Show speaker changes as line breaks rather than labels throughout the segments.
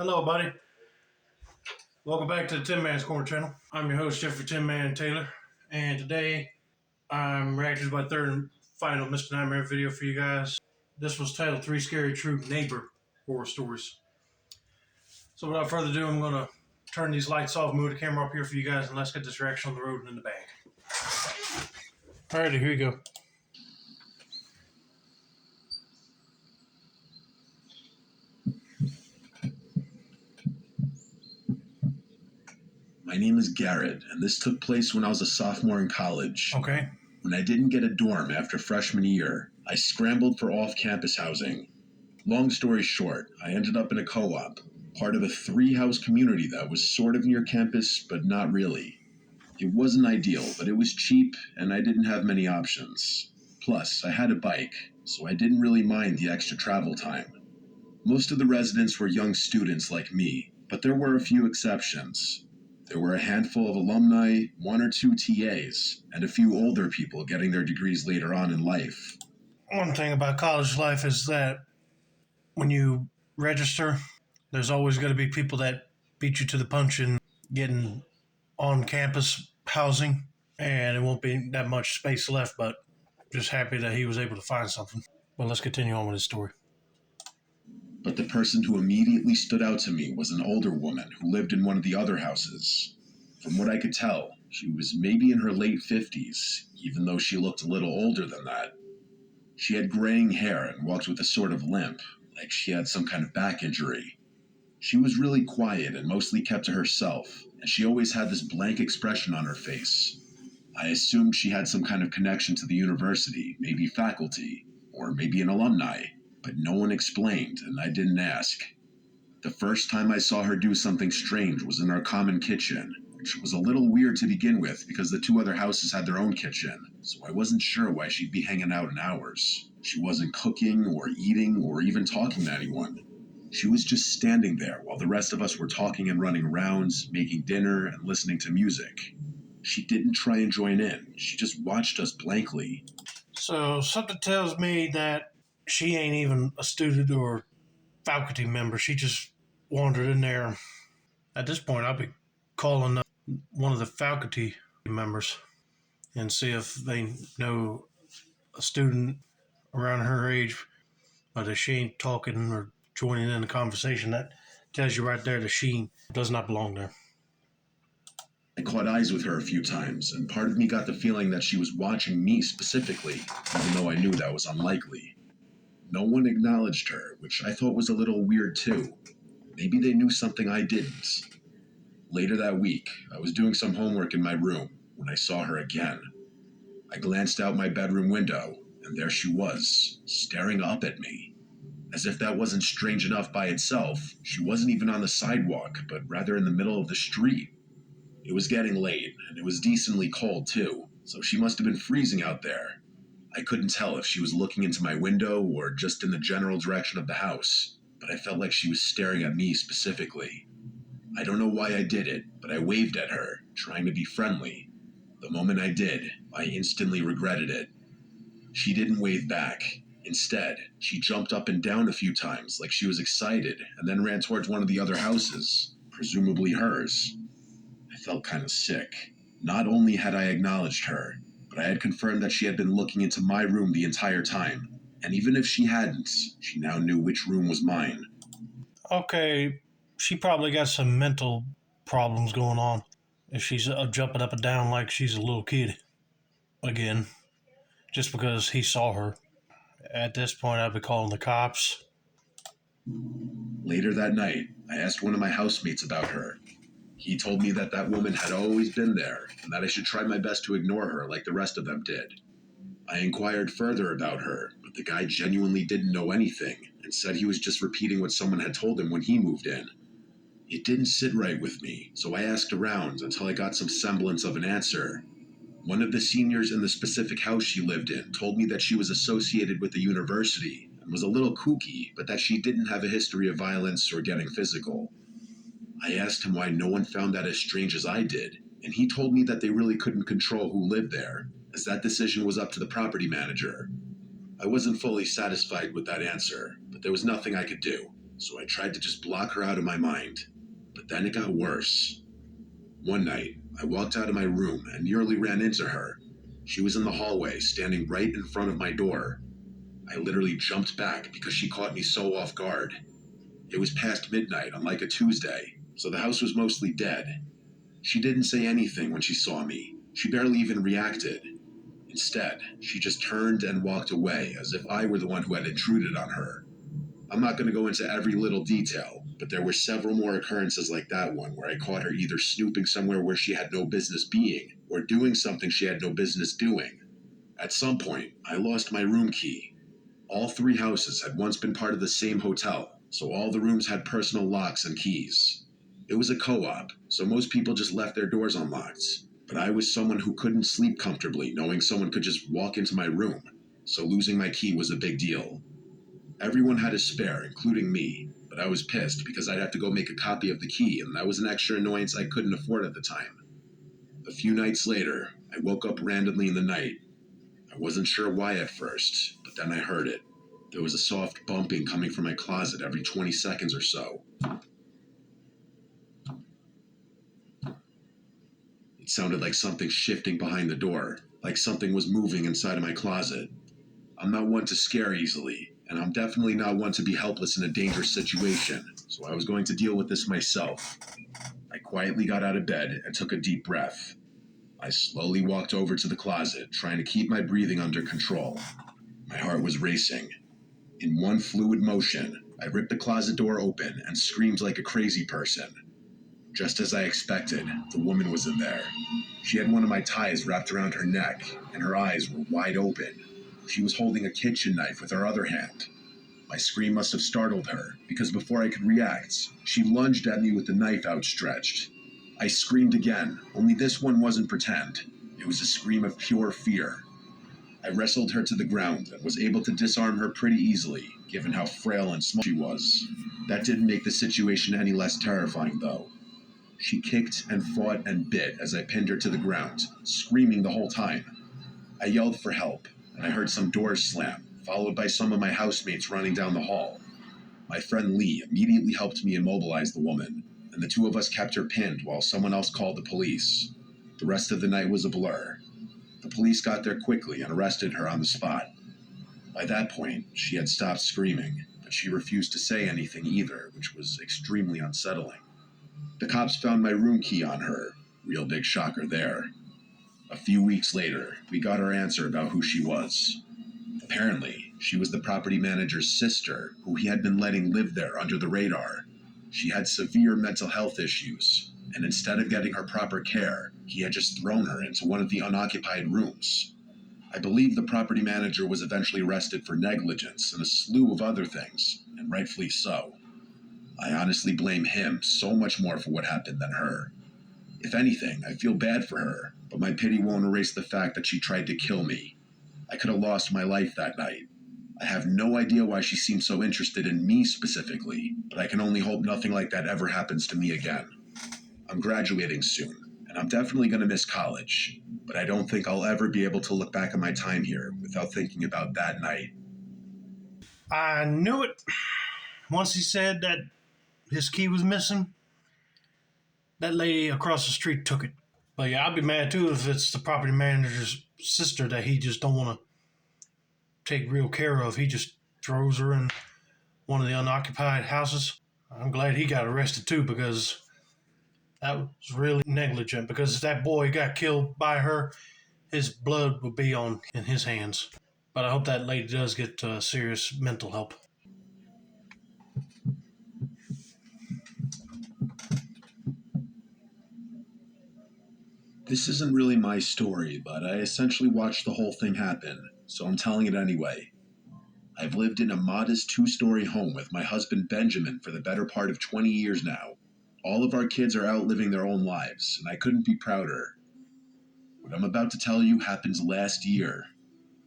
Hello, buddy. Welcome back to the Tin Man's Corner channel. I'm your host, Jeffrey Tin Man Taylor, and today I'm reacting to my third and final Mr. Nightmare video for you guys. This was titled Three Scary True Neighbor Horror Stories. So without further ado, I'm going to turn these lights off, move the camera up here for you guys, and let's get this reaction on the road and in the bag. Alrighty, here you go.
My name is Garrett, and this took place when I was a sophomore in college.
Okay.
When I didn't get a dorm after freshman year, I scrambled for off-campus housing. Long story short, I ended up in a co-op, part of a three-house community that was sort of near campus, but not really. It wasn't ideal, but it was cheap, and I didn't have many options. Plus, I had a bike, so I didn't really mind the extra travel time. Most of the residents were young students like me, but there were a few exceptions. There were a handful of alumni, one or two TAs, and a few older people getting their degrees later on in life.
One thing about college life is that when you register, there's always going to be people that beat you to the punch in getting on-campus housing, and it won't be that much space left, but just happy that he was able to find something. But let's continue on with his story.
But the person who immediately stood out to me was an older woman who lived in one of the other houses. From what I could tell, she was maybe in her late 50s, even though she looked a little older than that. She had graying hair and walked with a sort of limp, like she had some kind of back injury. She was really quiet and mostly kept to herself, and she always had this blank expression on her face. I assumed she had some kind of connection to the university, maybe faculty, or maybe an alumni. But no one explained, and I didn't ask. The first time I saw her do something strange was in our common kitchen, which was a little weird to begin with because the two other houses had their own kitchen, so I wasn't sure why she'd be hanging out in ours. She wasn't cooking or eating or even talking to anyone. She was just standing there while the rest of us were talking and running rounds, making dinner, and listening to music. She didn't try and join in, she just watched us blankly.
So something tells me that she ain't even a student or faculty member. She just wandered in there. At this point, I'll be calling one of the faculty members and see if they know a student around her age, but if she ain't talking or joining in the conversation, that tells you right there that she does not belong there.
I caught eyes with her a few times, and part of me got the feeling that she was watching me specifically, even though I knew that was unlikely. No one acknowledged her, which I thought was a little weird too. Maybe they knew something I didn't. Later that week, I was doing some homework in my room when I saw her again. I glanced out my bedroom window, and there she was, staring up at me. As if that wasn't strange enough by itself, she wasn't even on the sidewalk, but rather in the middle of the street. It was getting late, and it was decently cold too, so she must have been freezing out there. I couldn't tell if she was looking into my window or just in the general direction of the house, but I felt like she was staring at me specifically. I don't know why I did it, but I waved at her, trying to be friendly. The moment I did, I instantly regretted it. She didn't wave back. Instead, she jumped up and down a few times like she was excited and then ran towards one of the other houses, presumably hers. I felt kind of sick. Not only had I acknowledged her, but I had confirmed that she had been looking into my room the entire time. And even if she hadn't, she now knew which room was mine.
Okay, she probably got some mental problems going on if she's jumping up and down like she's a little kid. Again, just because he saw her. At this point, I'd be calling the cops.
Later that night, I asked one of my housemates about her. He told me that that woman had always been there, and that I should try my best to ignore her like the rest of them did. I inquired further about her, but the guy genuinely didn't know anything, and said he was just repeating what someone had told him when he moved in. It didn't sit right with me, so I asked around until I got some semblance of an answer. One of the seniors in the specific house she lived in told me that she was associated with the university, and was a little kooky, but that she didn't have a history of violence or getting physical. I asked him why no one found that as strange as I did, and he told me that they really couldn't control who lived there, as that decision was up to the property manager. I wasn't fully satisfied with that answer, but there was nothing I could do, so I tried to just block her out of my mind. But then it got worse. One night, I walked out of my room and nearly ran into her. She was in the hallway, standing right in front of my door. I literally jumped back because she caught me so off guard. It was past midnight on like a Tuesday, so the house was mostly dead. She didn't say anything when she saw me. She barely even reacted. Instead, she just turned and walked away as if I were the one who had intruded on her. I'm not going to go into every little detail, but there were several more occurrences like that one where I caught her either snooping somewhere where she had no business being or doing something she had no business doing. At some point, I lost my room key. All 3 houses had once been part of the same hotel, so all the rooms had personal locks and keys. It was a co-op, so most people just left their doors unlocked. But I was someone who couldn't sleep comfortably knowing someone could just walk into my room, so losing my key was a big deal. Everyone had a spare, including me, but I was pissed because I'd have to go make a copy of the key, and that was an extra annoyance I couldn't afford at the time. A few nights later, I woke up randomly in the night. I wasn't sure why at first, but then I heard it. There was a soft bumping coming from my closet every 20 seconds or so. It sounded like something shifting behind the door, like something was moving inside of my closet. I'm not one to scare easily, and I'm definitely not one to be helpless in a dangerous situation, so I was going to deal with this myself. I quietly got out of bed and took a deep breath. I slowly walked over to the closet, trying to keep my breathing under control. My heart was racing. In one fluid motion, I ripped the closet door open and screamed like a crazy person. Just as I expected, the woman was in there. She had one of my ties wrapped around her neck, and her eyes were wide open. She was holding a kitchen knife with her other hand. My scream must have startled her, because before I could react, she lunged at me with the knife outstretched. I screamed again, only this one wasn't pretend. It was a scream of pure fear. I wrestled her to the ground and was able to disarm her pretty easily, given how frail and small she was. That didn't make the situation any less terrifying, though. She kicked and fought and bit as I pinned her to the ground, screaming the whole time. I yelled for help, and I heard some doors slam, followed by some of my housemates running down the hall. My friend Lee immediately helped me immobilize the woman, and the 2 of us kept her pinned while someone else called the police. The rest of the night was a blur. The police got there quickly and arrested her on the spot. By that point, she had stopped screaming, but she refused to say anything either, which was extremely unsettling. The cops found my room key on her. Real big shocker there. A few weeks later, we got our answer about who she was. Apparently, she was the property manager's sister, who he had been letting live there under the radar. She had severe mental health issues, and instead of getting her proper care, he had just thrown her into one of the unoccupied rooms. I believe the property manager was eventually arrested for negligence and a slew of other things, and rightfully so. I honestly blame him so much more for what happened than her. If anything, I feel bad for her, but my pity won't erase the fact that she tried to kill me. I could have lost my life that night. I have no idea why she seemed so interested in me specifically, but I can only hope nothing like that ever happens to me again. I'm graduating soon, and I'm definitely going to miss college, but I don't think I'll ever be able to look back on my time here without thinking about that night.
I knew it. Once he said that his key was missing, that lady across the street took it. But yeah, I'd be mad too if it's the property manager's sister that he just don't want to take real care of. He just throws her in one of the unoccupied houses. I'm glad he got arrested too, because that was really negligent. Because if that boy got killed by her, his blood would be in his hands. But I hope that lady does get serious mental help.
This isn't really my story, but I essentially watched the whole thing happen, so I'm telling it anyway. I've lived in a modest 2-story home with my husband Benjamin for the better part of 20 years now. All of our kids are out living their own lives, and I couldn't be prouder. What I'm about to tell you happened last year.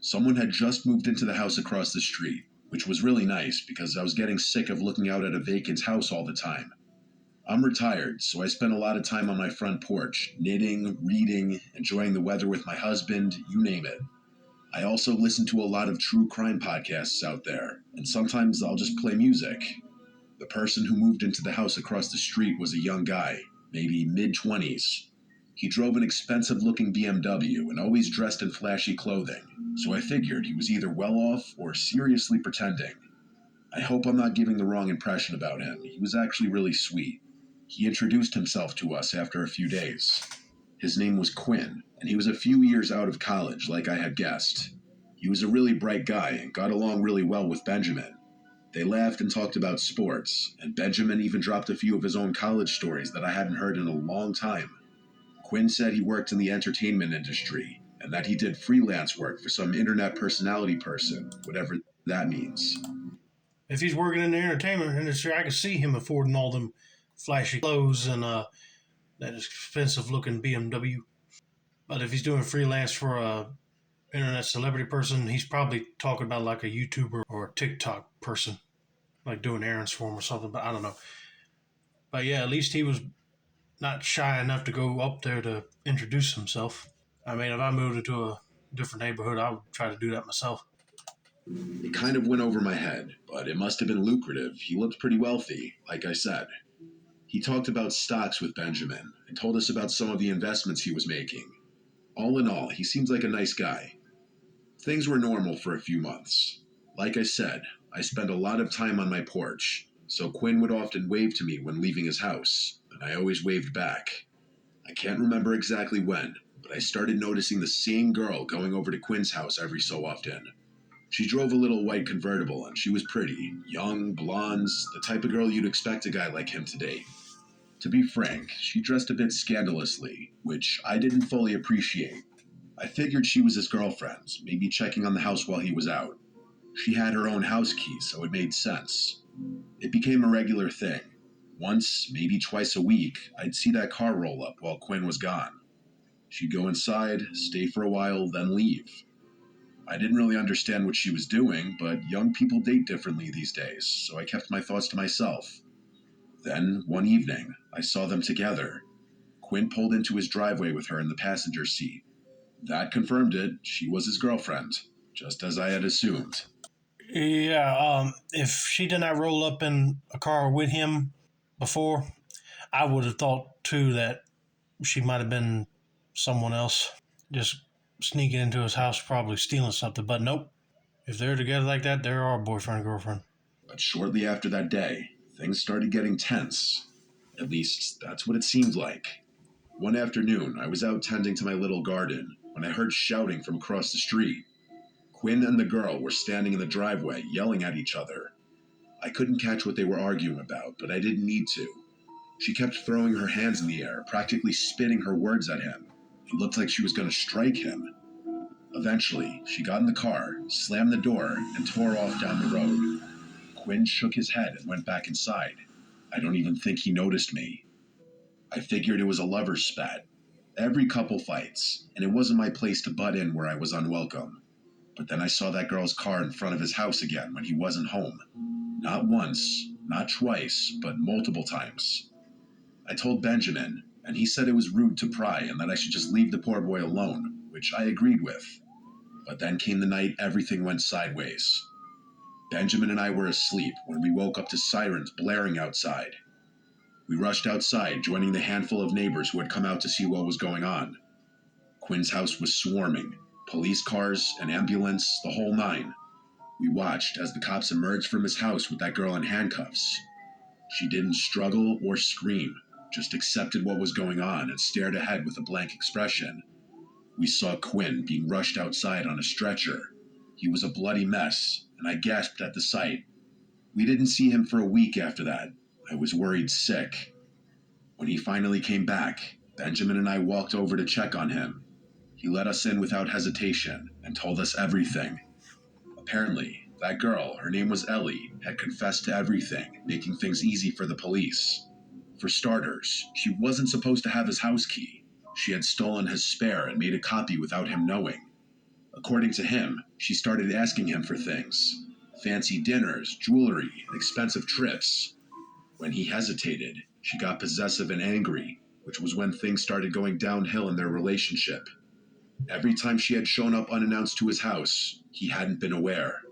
Someone had just moved into the house across the street, which was really nice because I was getting sick of looking out at a vacant house all the time. I'm retired, so I spend a lot of time on my front porch, knitting, reading, enjoying the weather with my husband, you name it. I also listen to a lot of true crime podcasts out there, and sometimes I'll just play music. The person who moved into the house across the street was a young guy, maybe mid-20s. He drove an expensive-looking BMW and always dressed in flashy clothing, so I figured he was either well off or seriously pretending. I hope I'm not giving the wrong impression about him. He was actually really sweet. He introduced himself to us after a few days. His name was Quinn, and he was a few years out of college, like I had guessed. He was a really bright guy and got along really well with Benjamin. They laughed and talked about sports, and Benjamin even dropped a few of his own college stories that I hadn't heard in a long time. Quinn said he worked in the entertainment industry, and that he did freelance work for some internet personality person, whatever that means.
If he's working in the entertainment industry, I can see him affording all them flashy clothes and that expensive looking BMW. But if he's doing freelance for a internet celebrity person, he's probably talking about like a YouTuber or a TikTok person, like doing errands for him or something. But I don't know. But yeah, at least he was not shy enough to go up there to introduce himself. I mean, if I moved into a different neighborhood, I would try to do that myself.
It kind of went over my head, but it must have been lucrative. He looked pretty wealthy, like I said. He talked about stocks with Benjamin and told us about some of the investments he was making. All in all, he seems like a nice guy. Things were normal for a few months. Like I said, I spent a lot of time on my porch, so Quinn would often wave to me when leaving his house, and I always waved back. I can't remember exactly when, but I started noticing the same girl going over to Quinn's house every so often. She drove a little white convertible, and she was pretty, young, blonde, the type of girl you'd expect a guy like him to date. To be frank, she dressed a bit scandalously, which I didn't fully appreciate. I figured she was his girlfriend, maybe checking on the house while he was out. She had her own house key, so it made sense. It became a regular thing. Once, maybe twice a week, I'd see that car roll up while Quinn was gone. She'd go inside, stay for a while, then leave. I didn't really understand what she was doing, but young people date differently these days, so I kept my thoughts to myself. Then, one evening, I saw them together. Quinn pulled into his driveway with her in the passenger seat. That confirmed it. She was his girlfriend, just as I had assumed.
Yeah, if she did not roll up in a car with him before, I would have thought too that she might have been someone else, just sneaking into his house, probably stealing something. But nope, if they're together like that, they're our boyfriend and girlfriend.
But shortly after that day, things started getting tense. At least, that's what it seemed like. One afternoon, I was out tending to my little garden when I heard shouting from across the street. Quinn and the girl were standing in the driveway, yelling at each other. I couldn't catch what they were arguing about, but I didn't need to. She kept throwing her hands in the air, practically spitting her words at him. It looked like she was going to strike him. Eventually, she got in the car, slammed the door, and tore off down the road. Quinn shook his head and went back inside. I don't even think he noticed me. I figured it was a lover's spat. Every couple fights, and it wasn't my place to butt in where I was unwelcome. But then I saw that girl's car in front of his house again when he wasn't home. Not once, not twice, but multiple times. I told Benjamin, and he said it was rude to pry and that I should just leave the poor boy alone, which I agreed with. But then came the night everything went sideways. Benjamin and I were asleep when we woke up to sirens blaring outside. We rushed outside, joining the handful of neighbors who had come out to see what was going on. Quinn's house was swarming. Police cars, an ambulance, the whole nine. We watched as the cops emerged from his house with that girl in handcuffs. She didn't struggle or scream, just accepted what was going on and stared ahead with a blank expression. We saw Quinn being rushed outside on a stretcher. He was a bloody mess, and I gasped at the sight. We didn't see him for a week after that. I was worried sick. When he finally came back, Benjamin and I walked over to check on him. He let us in without hesitation and told us everything. Apparently, that girl, her name was Ellie, had confessed to everything, making things easy for the police. For starters, she wasn't supposed to have his house key. She had stolen his spare and made a copy without him knowing. According to him, she started asking him for things. Fancy dinners, jewelry, expensive trips. When he hesitated, she got possessive and angry, which was when things started going downhill in their relationship. Every time she had shown up unannounced to his house, he hadn't been aware.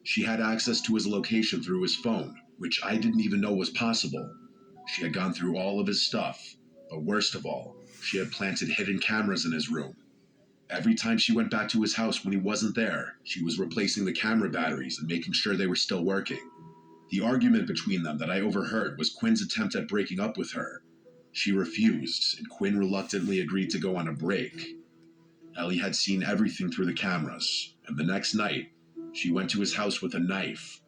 She had access to his location through his phone, which I didn't even know was possible. She had gone through all of his stuff, but worst of all, she had planted hidden cameras in his room. Every time she went back to his house when he wasn't there, she was replacing the camera batteries and making sure they were still working. The argument between them that I overheard was Quinn's attempt at breaking up with her. She refused, and Quinn reluctantly agreed to go on a break. Ellie had seen everything through the cameras, and the next night, she went to his house with a knife.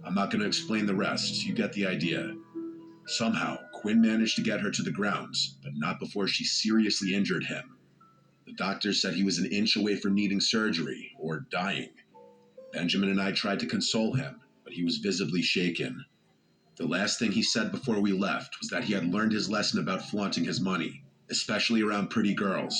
I'm not going to explain the rest, you get the idea. Somehow, Quinn managed to get her to the grounds, but not before she seriously injured him. The doctor said he was an inch away from needing surgery, or dying. Benjamin and I tried to console him, but he was visibly shaken. The last thing he said before we left was that he had learned his lesson about flaunting his money, especially around pretty girls.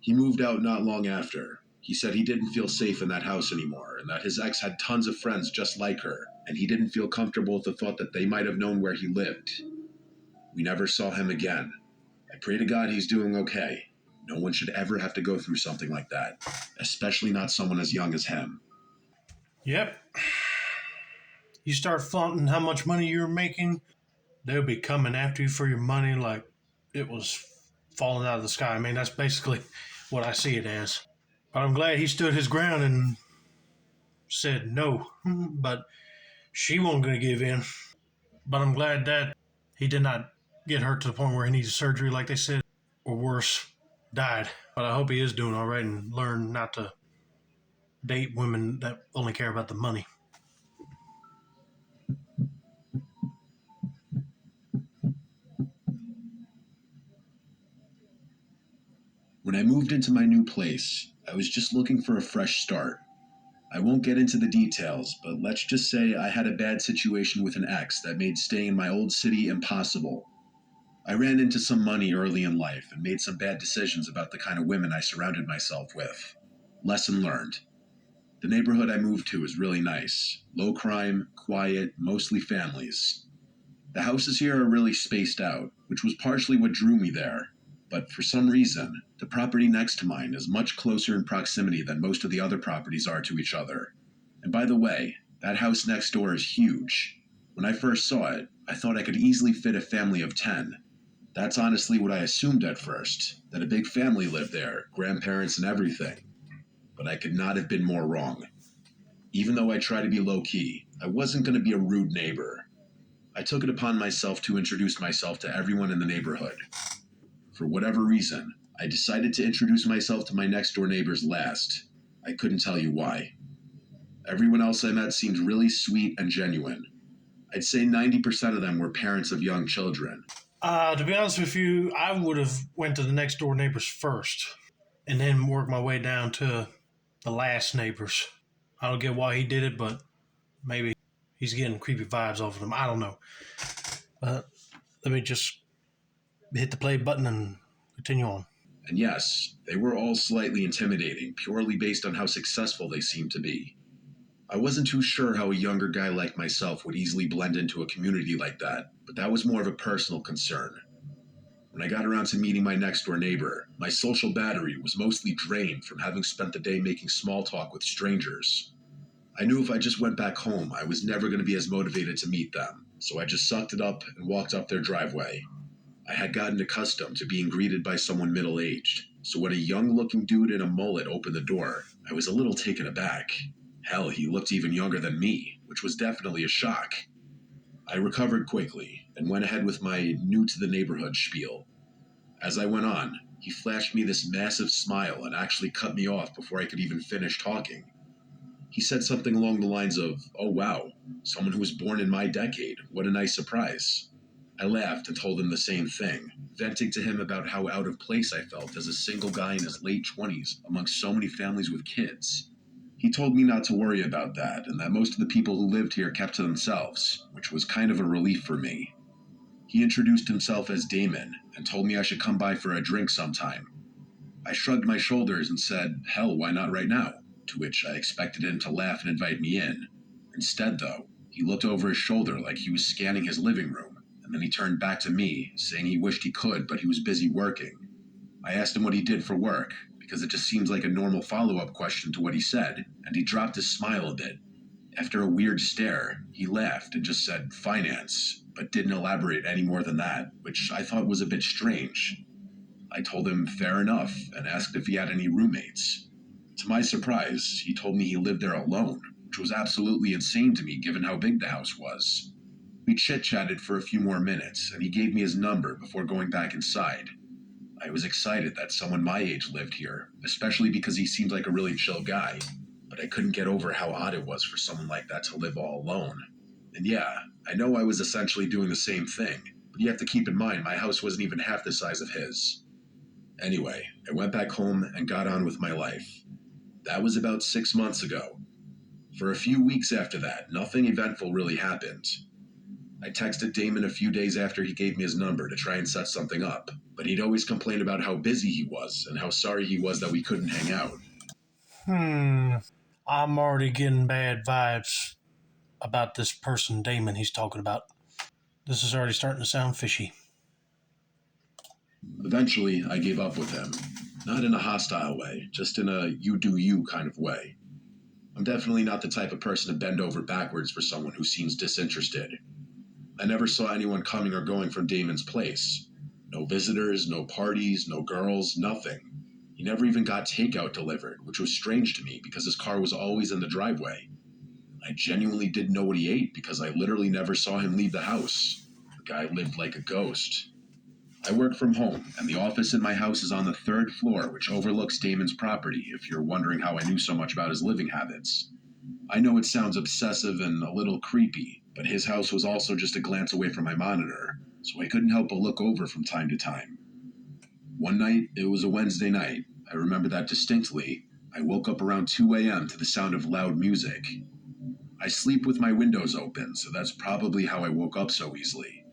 He moved out not long after. He said he didn't feel safe in that house anymore, and that his ex had tons of friends just like her, and he didn't feel comfortable with the thought that they might have known where he lived. We never saw him again. I pray to God he's doing okay. No one should ever have to go through something like that, especially not someone as young as him.
Yep. You start flaunting how much money you're making, they'll be coming after you for your money like it was falling out of the sky. I mean, that's basically what I see it as. But I'm glad he stood his ground and said no. But she wasn't going to give in. But I'm glad that he did not get hurt to the point where he needed surgery, like they said, or worse, died. But I hope he is doing all right and learned not to date women that only care about the money.
When I moved into my new place, I was just looking for a fresh start. I won't get into the details, but let's just say I had a bad situation with an ex that made staying in my old city impossible. I ran into some money early in life and made some bad decisions about the kind of women I surrounded myself with. Lesson learned. The neighborhood I moved to is really nice. Low crime, quiet, mostly families. The houses here are really spaced out, which was partially what drew me there. But for some reason, the property next to mine is much closer in proximity than most of the other properties are to each other. And by the way, that house next door is huge. When I first saw it, I thought I could easily fit a family of 10. That's honestly what I assumed at first, that a big family lived there, grandparents and everything. But I could not have been more wrong. Even though I try to be low-key, I wasn't going to be a rude neighbor. I took it upon myself to introduce myself to everyone in the neighborhood. For whatever reason, I decided to introduce myself to my next-door neighbors last. I couldn't tell you why. Everyone else I met seemed really sweet and genuine. I'd say 90% of them were parents of young children.
To be honest with you, I would have went to the next door neighbors first and then worked my way down to the last neighbors. I don't get why he did it, but maybe he's getting creepy vibes off of them. I don't know. Let me just hit the play button and continue on.
And yes, they were all slightly intimidating, purely based on how successful they seemed to be. I wasn't too sure how a younger guy like myself would easily blend into a community like that, but that was more of a personal concern. When I got around to meeting my next-door neighbor, my social battery was mostly drained from having spent the day making small talk with strangers. I knew if I just went back home, I was never going to be as motivated to meet them, so I just sucked it up and walked up their driveway. I had gotten accustomed to being greeted by someone middle-aged, so when a young-looking dude in a mullet opened the door, I was a little taken aback. Hell, he looked even younger than me, which was definitely a shock. I recovered quickly and went ahead with my new-to-the-neighborhood spiel. As I went on, he flashed me this massive smile and actually cut me off before I could even finish talking. He said something along the lines of, "Oh wow, someone who was born in my decade, what a nice surprise." I laughed and told him the same thing, venting to him about how out of place I felt as a single guy in his late 20s amongst so many families with kids. He told me not to worry about that, and that most of the people who lived here kept to themselves, which was kind of a relief for me. He introduced himself as Damon, and told me I should come by for a drink sometime. I shrugged my shoulders and said, hell, why not right now? To which I expected him to laugh and invite me in. Instead, though, he looked over his shoulder like he was scanning his living room, and then he turned back to me, saying he wished he could, but he was busy working. I asked him what he did for work, because it just seems like a normal follow-up question to what he said, and he dropped his smile a bit. After a weird stare, he laughed and just said finance, but didn't elaborate any more than that, which I thought was a bit strange. I told him fair enough and asked if he had any roommates. To my surprise, he told me he lived there alone, which was absolutely insane to me given how big the house was. We chit-chatted for a few more minutes, and he gave me his number before going back inside. I was excited that someone my age lived here, especially because he seemed like a really chill guy, but I couldn't get over how odd it was for someone like that to live all alone. And yeah, I know I was essentially doing the same thing, but you have to keep in mind my house wasn't even half the size of his. Anyway, I went back home and got on with my life. That was about 6 months ago. For a few weeks after that, nothing eventful really happened. I texted Damon a few days after he gave me his number to try and set something up, but he'd always complain about how busy he was and how sorry he was that we couldn't hang out.
I'm already getting bad vibes about this person, Damon, he's talking about. This is already starting to sound fishy.
Eventually, I gave up with him. Not in a hostile way, just in a you do you kind of way. I'm definitely not the type of person to bend over backwards for someone who seems disinterested. I never saw anyone coming or going from Damon's place. No visitors, no parties, no girls, nothing. He never even got takeout delivered, which was strange to me because his car was always in the driveway. I genuinely didn't know what he ate because I literally never saw him leave the house. The guy lived like a ghost. I work from home, and the office in my house is on the 3rd floor, which overlooks Damon's property, if you're wondering how I knew so much about his living habits. I know it sounds obsessive and a little creepy, but his house was also just a glance away from my monitor, so I couldn't help but look over from time to time. One night, it was a Wednesday night, I remember that distinctly. I woke up around 2 a.m. to the sound of loud music. I sleep with my windows open, so that's probably how I woke up so easily.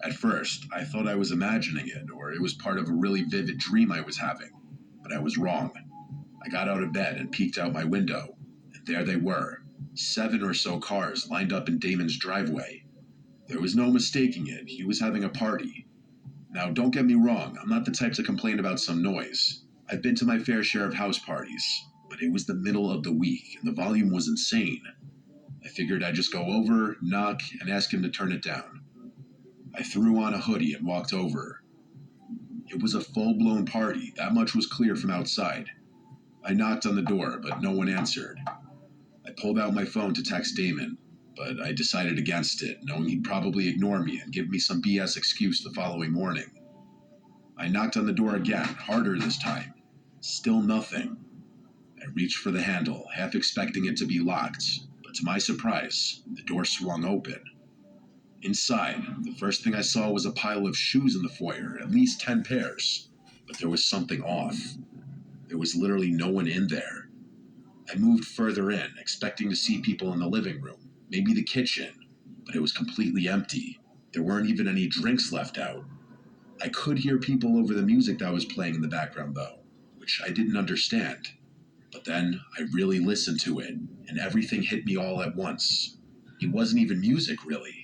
At first, I thought I was imagining it, or it was part of a really vivid dream I was having, but I was wrong. I got out of bed and peeked out my window, and there they were, 7 or so cars lined up in Damon's driveway. There was no mistaking it, he was having a party. Now, don't get me wrong, I'm not the type to complain about some noise. I've been to my fair share of house parties, but it was the middle of the week, and the volume was insane. I figured I'd just go over, knock, and ask him to turn it down. I threw on a hoodie and walked over. It was a full-blown party, that much was clear from outside. I knocked on the door, but no one answered. I pulled out my phone to text Damon, but I decided against it, knowing he'd probably ignore me and give me some BS excuse the following morning. I knocked on the door again, harder this time. Still nothing. I reached for the handle, half expecting it to be locked, but to my surprise, the door swung open. Inside, the first thing I saw was a pile of shoes in the foyer, at least 10 pairs. But there was something off. There was literally no one in there. I moved further in, expecting to see people in the living room, maybe the kitchen, but it was completely empty. There weren't even any drinks left out. I could hear people over the music that was playing in the background, though, which I didn't understand. But then I really listened to it, and everything hit me all at once. It wasn't even music, really.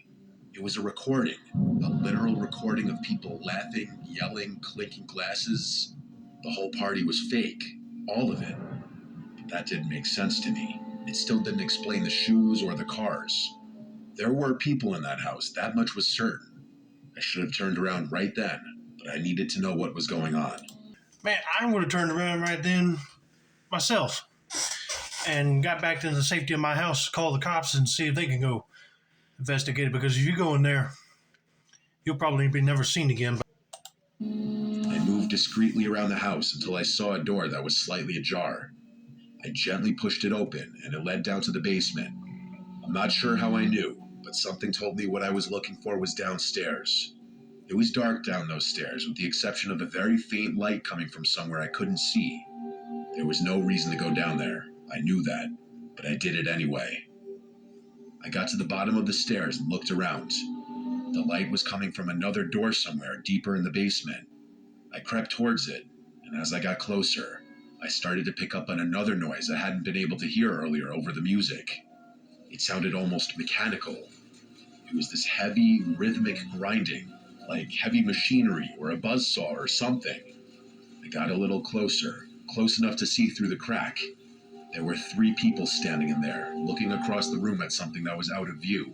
It was a recording, a literal recording of people laughing, yelling, clinking glasses. The whole party was fake, all of it. But that didn't make sense to me. It still didn't explain the shoes or the cars. There were people in that house, that much was certain. I should have turned around right then, but I needed to know what was going on.
Man, I would have turned around right then myself and got back to the safety of my house, call the cops and see if they can go investigate it, because if you go in there, you'll probably be never seen again.
I moved discreetly around the house until I saw a door that was slightly ajar. I gently pushed it open, and it led down to the basement. I'm not sure how I knew, but something told me what I was looking for was downstairs. It was dark down those stairs, with the exception of a very faint light coming from somewhere I couldn't see. There was no reason to go down there. I knew that, but I did it anyway. I got to the bottom of the stairs and looked around. The light was coming from another door somewhere deeper in the basement. I crept towards it, and as I got closer, I started to pick up on another noise I hadn't been able to hear earlier over the music. It sounded almost mechanical. It was this heavy, rhythmic grinding, like heavy machinery or a buzzsaw or something. I got a little closer, close enough to see through the crack. There were 3 people standing in there, looking across the room at something that was out of view.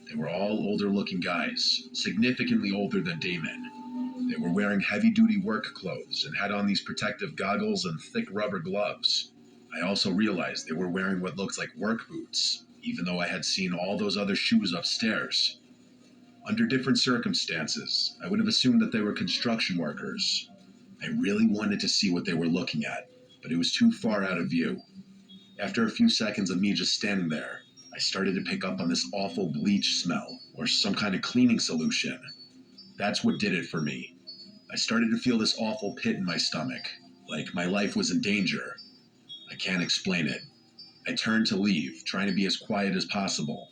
They were all older-looking guys, significantly older than Damon. They were wearing heavy-duty work clothes and had on these protective goggles and thick rubber gloves. I also realized they were wearing what looked like work boots, even though I had seen all those other shoes upstairs. Under different circumstances, I would have assumed that they were construction workers. I really wanted to see what they were looking at, but it was too far out of view. After a few seconds of me just standing there, I started to pick up on this awful bleach smell, or some kind of cleaning solution. That's what did it for me. I started to feel this awful pit in my stomach, like my life was in danger. I can't explain it. I turned to leave, trying to be as quiet as possible.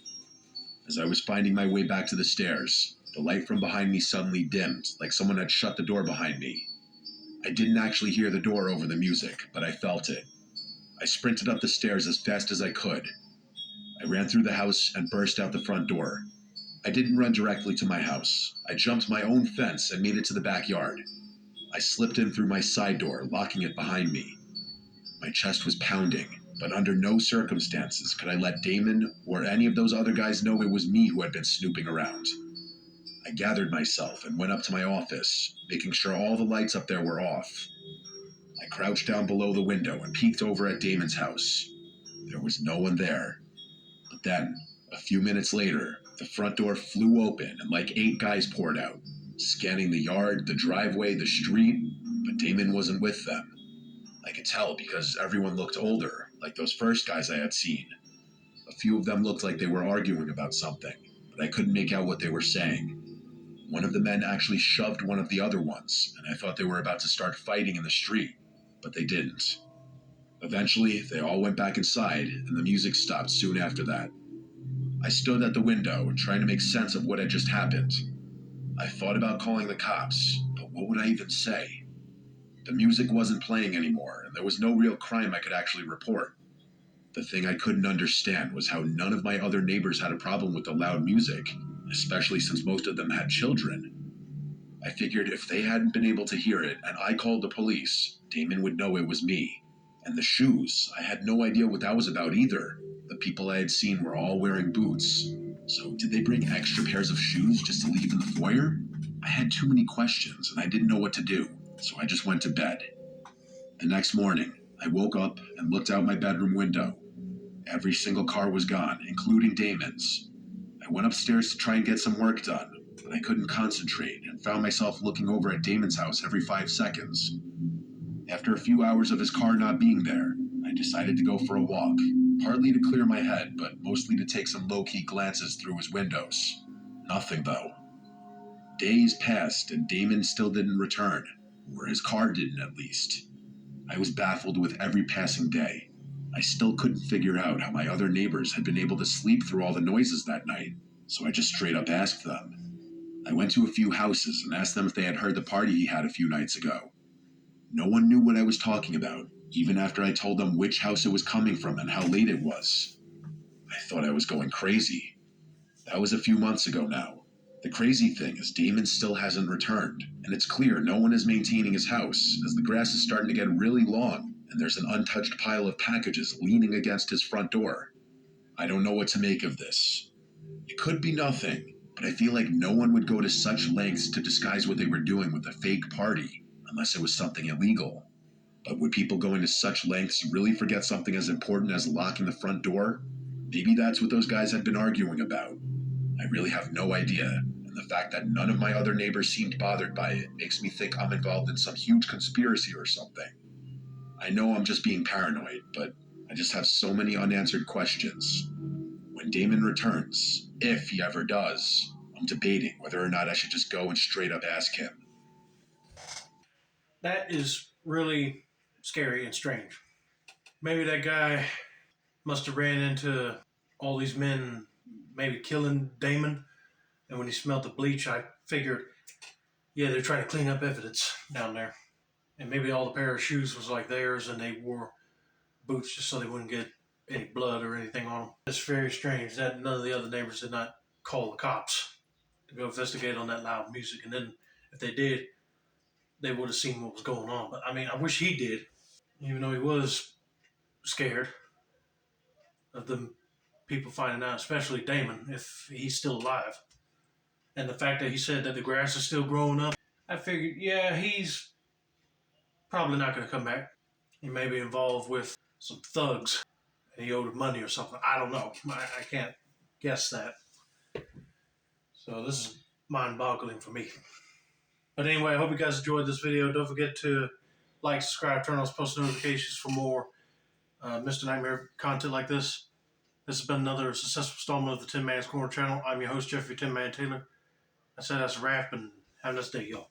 As I was finding my way back to the stairs, the light from behind me suddenly dimmed, like someone had shut the door behind me. I didn't actually hear the door over the music, but I felt it. I sprinted up the stairs as fast as I could. I ran through the house and burst out the front door. I didn't run directly to my house. I jumped my own fence and made it to the backyard. I slipped in through my side door, locking it behind me. My chest was pounding, but under no circumstances could I let Damon or any of those other guys know it was me who had been snooping around. I gathered myself and went up to my office, making sure all the lights up there were off. I crouched down below the window and peeked over at Damon's house. There was no one there. But then, a few minutes later, the front door flew open and like 8 guys poured out, scanning the yard, the driveway, the street, but Damon wasn't with them. I could tell because everyone looked older, like those first guys I had seen. A few of them looked like they were arguing about something, but I couldn't make out what they were saying. One of the men actually shoved one of the other ones, and I thought they were about to start fighting in the street, but they didn't. Eventually, they all went back inside, and the music stopped soon after that. I stood at the window, trying to make sense of what had just happened. I thought about calling the cops, but what would I even say? The music wasn't playing anymore, and there was no real crime I could actually report. The thing I couldn't understand was how none of my other neighbors had a problem with the loud music, especially since most of them had children. I figured if they hadn't been able to hear it and I called the police, Damon would know it was me. And the shoes, I had no idea what that was about either. The people I had seen were all wearing boots. So did they bring extra pairs of shoes just to leave in the foyer? I had too many questions and I didn't know what to do, so I just went to bed. The next morning, I woke up and looked out my bedroom window. Every single car was gone, including Damon's. I went upstairs to try and get some work done, but I couldn't concentrate and found myself looking over at Damon's house every 5 seconds. After a few hours of his car not being there, I decided to go for a walk, partly to clear my head, but mostly to take some low-key glances through his windows. Nothing, though. Days passed and Damon still didn't return, or his car didn't at least. I was baffled with every passing day. I still couldn't figure out how my other neighbors had been able to sleep through all the noises that night, so I just straight up asked them. I went to a few houses and asked them if they had heard the party he had a few nights ago. No one knew what I was talking about, even after I told them which house it was coming from and how late it was. I thought I was going crazy. That was a few months ago now. The crazy thing is Damon still hasn't returned, and it's clear no one is maintaining his house, as the grass is starting to get really long, and there's an untouched pile of packages leaning against his front door. I don't know what to make of this. It could be nothing, but I feel like no one would go to such lengths to disguise what they were doing with a fake party, unless it was something illegal. But would people going to such lengths really forget something as important as locking the front door? Maybe that's what those guys had been arguing about. I really have no idea, and the fact that none of my other neighbors seemed bothered by it makes me think I'm involved in some huge conspiracy or something. I know I'm just being paranoid, but I just have so many unanswered questions. When Damon returns, if he ever does, I'm debating whether or not I should just go and straight up ask him.
That is really scary and strange. Maybe that guy must have ran into all these men maybe killing Damon, and when he smelled the bleach, I figured, yeah, they're trying to clean up evidence down there. And maybe all the pair of shoes was like theirs, and they wore boots just so they wouldn't get any blood or anything on them. It's very strange that none of the other neighbors did not call the cops to go investigate on that loud music. And then if they did, they would have seen what was going on. But I mean, I wish he did, even though he was scared of the people finding out, especially Damon, if he's still alive. And the fact that he said that the grass is still growing up, I figured, yeah, he's probably not going to come back. He may be involved with some thugs and he owed him money or something. I don't know. I can't guess that. So this is mind-boggling for me. But anyway, I hope you guys enjoyed this video. Don't forget to like, subscribe, turn on those post notifications for more Mr. Nightmare content like this. This has been another successful installment of the Tin Man's Corner channel. I'm your host, Jeffrey Tin Man Taylor. I said that's a wrap, and have a nice day, y'all.